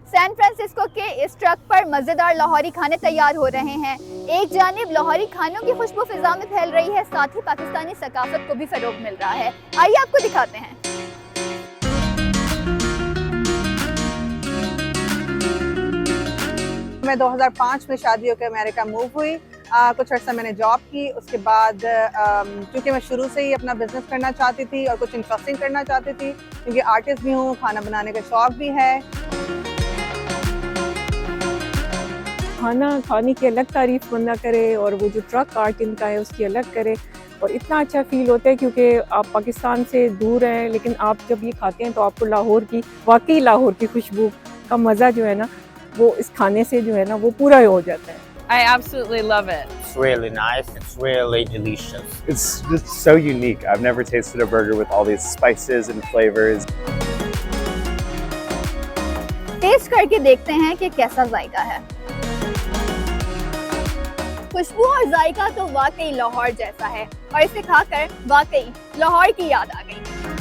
San Francisco के इस truck पर मजेदार लाहौरी खाने तैयार हो रहे हैं। एक जानिब लाहौरी खानों की खुशबू फिजा में फैल रही है, साथ ही पाकिस्तानी सकाफत को भी फरोग मिल रहा है। आइए आपको दिखाते हैं। मैं 2005 में शादी होकर अमेरिका मूव हुई। कुछ अर्सा मैंने जॉब की। उसके बाद क्योंकि मैं शुरू से ही अपना बिजनेस करना चाहती थी और कुछ इंटरेस्टिंग करना चाहती थी, क्योंकि आर्टिस्ट भी हूँ, खाना बनाने का शौक भी है। खाना खाने की अलग तारीफ बंदा करे और वो जो ट्रक आर्ट इनका है उसकी अलग करे, और इतना अच्छा फील होता है क्योंकि आप पाकिस्तान से दूर हैं, लेकिन आप जब ये खाते हैं तो आपको लाहौर की, वाकई लाहौर की खुशबू का मज़ा जो है ना वो इस खाने से जो है ना वो पूरा हो जाता है। I absolutely love it. It's really nice. It's really delicious. It's just so unique. I've never tasted a burger with all these spices and flavors. Taste करके देखते हैं कि कैसा जायका है। खुशबू और जायका तो वाकई लाहौर जैसा है और इसे खाकर वाकई लाहौर की याद आ गई।